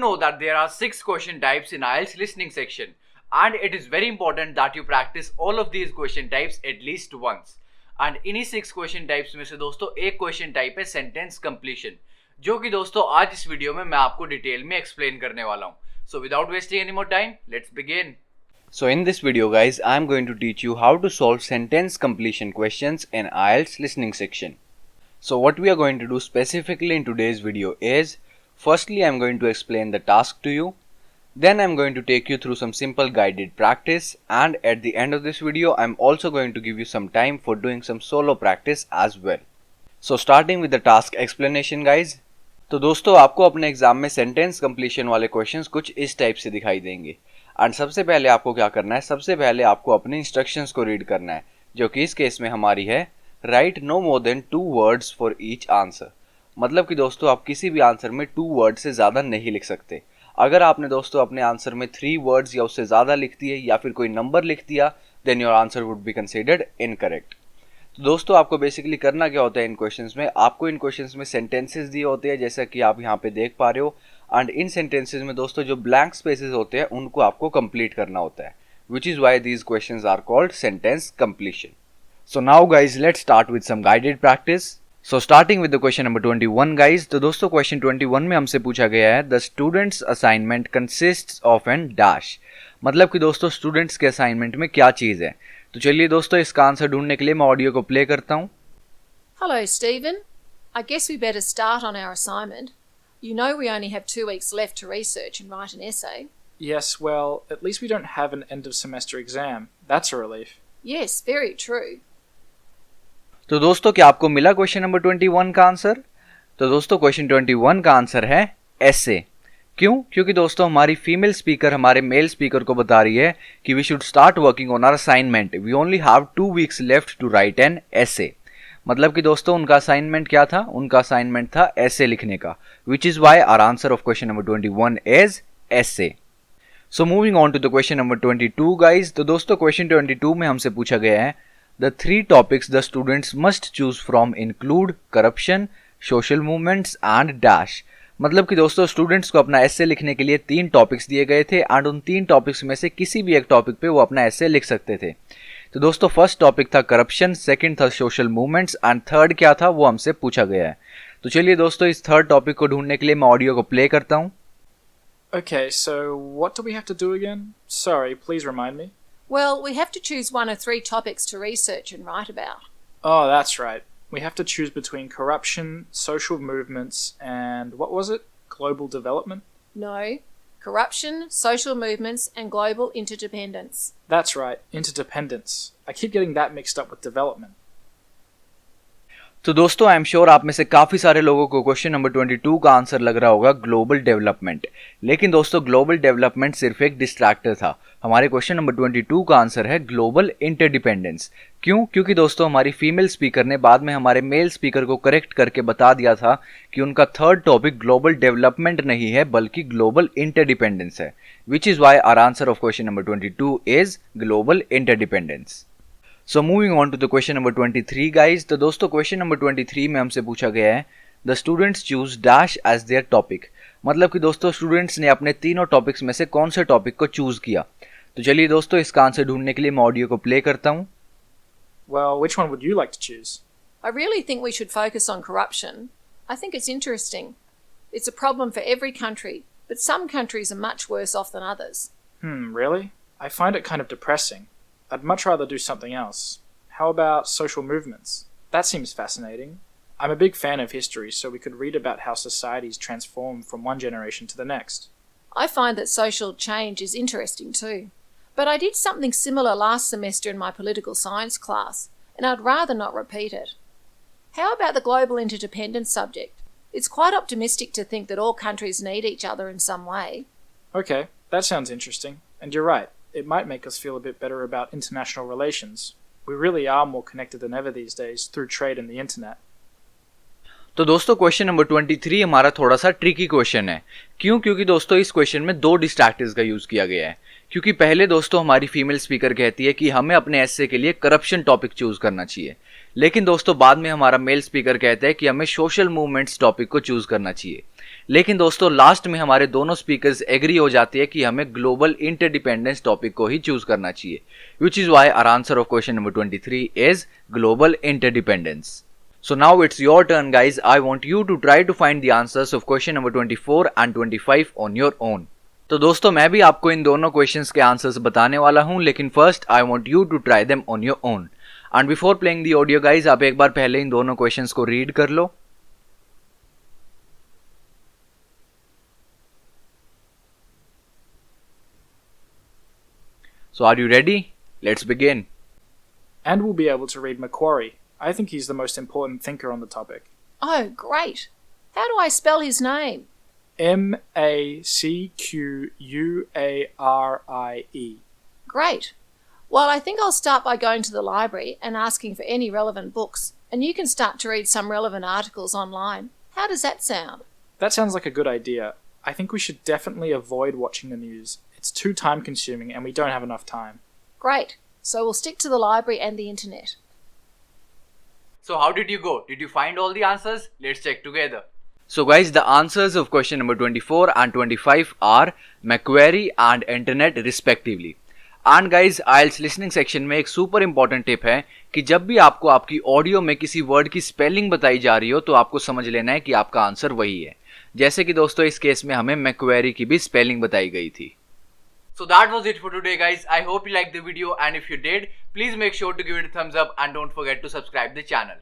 know that there are 6 question types in IELTS listening section, and it is very important that you practice all of these question types at least once. And इन्हीं 6 question types में से दोस्तों एक question type है sentence completion, जो कि दोस्तों आज इस वीडियो में मैं आपको डिटेल में एक्सप्लेन करने वाला हूँ. So without wasting any more time, let's begin. So in this video guys, I am going to teach you how to solve sentence completion questions in IELTS listening section. So what we are going to do specifically in today's video is, firstly I am going to explain the task to you, then I am going to take you through some simple guided practice, and at the end of this video I am also going to give you some time for doing some solo practice as well. So starting with the task explanation guys, तो दोस्तों आपको अपने exam में sentence completion वाले questions कुछ इस type से दिखाई देंगे. एंड सबसे पहले आपको क्या करना है, सबसे पहले आपको अपने इंस्ट्रक्शंस को रीड करना है, जो कि इस केस में हमारी है right no more than 2 words for each answer. मतलब कि दोस्तों आप किसी भी आंसर में 2 वर्ड से ज़्यादा नहीं लिख सकते. अगर आपने दोस्तों अपने आंसर में 3 वर्ड्स या उससे ज़्यादा लिख दिए या फिर कोई नंबर लिख दिया, then your answer would be considered incorrect. तो दोस्तों आपको बेसिकली करना क्या होता है इन क्वेश्चंस में, आपको इन क्वेश्चंस में सेंटेंसेस दिए होते हैं जैसा कि आप यहाँ पे देख पा रहे हो, एंड इन सेंटेंसेस में दोस्तों जो ब्लैंक स्पेसेस होते हैं उनको आपको कंप्लीट करना होता है, which is why these questions are called sentence completion. So now guys, let's start with some guided practice. So starting with the question number 21 guys, तो दोस्तों question 21 में हमसे पूछा गया है the students assignment consists of an dash. मतलब कि दोस्तों स्टूडेंट्स के असाइनमेंट में क्या चीज़ है. तो चलिए दोस्तों इसका आंसर ढूंढने के लिए मैं ऑडियो को प्ले करता हूँ. Hello Stephen, I guess we better start on our assignment. You know we only have 2 weeks left to research and write an essay. Yes, well, at least we don't have an end of semester exam. That's a relief. Yes, very true. तो दोस्तों क्या आपको मिला question number 21 का answer. तो दोस्तों question 21 का answer है एसे. क्यों? क्योंकि दोस्तों हमारी फीमेल स्पीकर हमारे मेल स्पीकर को बता रही है कि we should start working on our assignment, we only have 2 weeks left to write an essay. मतलब कि दोस्तों उनका असाइनमेंट क्या था, उनका असाइनमेंट था एसे लिखने का, which is why our answer of question number 21 is essay. So moving on to the question number 22 guys. तो दोस्तों क्वेश्चन 22 में हमसे पूछा गया है The 3 topics the students must choose from include corruption, social movements and dash. मतलब कि दोस्तों स्टूडेंट्स को अपना एसे लिखने के लिए 3 टॉपिक्स दिए गए थे, एंड उन 3 टॉपिक्स में से किसी भी एक टॉपिक पे वो अपना एसे लिख सकते थे. तो दोस्तों फर्स्ट टॉपिक था करप्शन, सेकंड था सोशल मूवमेंट्स, एंड थर्ड क्या था वो हमसे पूछा गया है. तो चलिए दोस्तों इस थर्ड टॉपिक को ढूंढने के लिए मैं ऑडियो को प्ले करता हूँ. Okay, so what do we have to do again? Sorry, please remind me. Well, we have to choose 1 or 3 topics to research and write about. Oh, that's right. We have to choose between corruption, social movements, and what was it? Global development? No, corruption, social movements and global interdependence. That's right, interdependence. I keep getting that mixed up with development. तो दोस्तों I am sure आप में से काफ़ी सारे लोगों को question number 22 का आंसर लग रहा होगा ग्लोबल डेवलपमेंट. लेकिन दोस्तों ग्लोबल डेवलपमेंट सिर्फ एक डिस्ट्रैक्टर था. हमारे क्वेश्चन नंबर 22 का आंसर है ग्लोबल इंटरडिपेंडेंस. क्यों? क्योंकि दोस्तों हमारी फीमेल स्पीकर ने बाद में हमारे मेल स्पीकर को करेक्ट करके बता दिया था कि उनका थर्ड टॉपिक ग्लोबल डेवलपमेंट नहीं है बल्कि ग्लोबल इंटरडिपेंडेंस है, which is why our answer of question number 22 is global interdependence. So moving on to the question number 23 guys. तो दोस्तों क्वेश्चन नंबर 23 में हमसे पूछा गया है the students choose dash as their topic. मतलब कि दोस्तों स्टूडेंट्स ने अपने तीनों टॉपिक्स में से कौन से टॉपिक को चूज किया. तो चलिए दोस्तों इसका आंसर ढूंढने के लिए मैं ऑडियो को प्ले करता हूँ. Well, which one would you like to choose? I really think we should focus on corruption. I think it's interesting. It's a problem for every country, but some countries are much worse off than others. Really? I find it kind of depressing. I'd much rather do something else. How about social movements? That seems fascinating. I'm a big fan of history, so we could read about how societies transform from one generation to the next. I find that social change is interesting too. But I did something similar last semester in my political science class, and I'd rather not repeat it. How about the global interdependence subject? It's quite optimistic to think that all countries need each other in some way. Okay, that sounds interesting. And you're right. It might make us feel a bit better about international relations. We really are more connected than ever these days through trade and the internet. तो दोस्तों question number 23 हमारा थोड़ा सा tricky question है. क्यों? क्योंकि दोस्तों इस क्वेश्चन में 2 डिस्ट्रैक्टर्स का यूज किया गया है. क्योंकि पहले दोस्तों हमारी फीमेल स्पीकर कहती है कि हमें अपने एसे के लिए करप्शन टॉपिक चूज करना चाहिए, लेकिन दोस्तों बाद में हमारा मेल स्पीकर कहता है कि हमें सोशल मूवमेंट्स टॉपिक को चूज करना चाहिए. लेकिन दोस्तों लास्ट में हमारे दोनों स्पीकर्स एग्री हो जाते हैं कि हमें ग्लोबल इंटरडिपेंडेंस टॉपिक को ही चूज करना चाहिए, which is why our answer of question number 23 is global interdependence. So now it's your turn guys. I want you to try to find the answers of question number 24 and 25 on your own. तो दोस्तों मैं भी आपको इन दोनों questions के answers बताने वाला हूं, लेकिन first I want you to try them on your own. And before playing the audio guys, आप एक बार पहले इन दोनों क्वेश्चंस को रीड कर लो. So are you ready? Let's begin. And we'll be able to read Macquarie. I think he's the most important thinker on the topic. Oh, great. How do I spell his name? Macquarie. Great. Well, I think I'll start by going to the library and asking for any relevant books, and you can start to read some relevant articles online. How does that sound? That sounds like a good idea. I think we should definitely avoid watching the news. It's too time-consuming and we don't have enough time. Great. So we'll stick to the library and the internet. So how did you go? Did you find all the answers? Let's check together. So guys, the answers of question number 24 and 25 are Macquarie and internet respectively. And guys, IELTS listening section में एक super important tip है कि जब भी आपको आपकी audio में किसी वर्ड की स्पेलिंग बताई जा रही हो तो आपको समझ लेना है कि आपका आंसर वही है. जैसे कि दोस्तों इस केस में हमें Macquarie की भी स्पेलिंग बताई गई थी. So that was it for today guys. I hope you liked the video, and if you did, please make sure to give it a thumbs up and don't forget to subscribe the channel.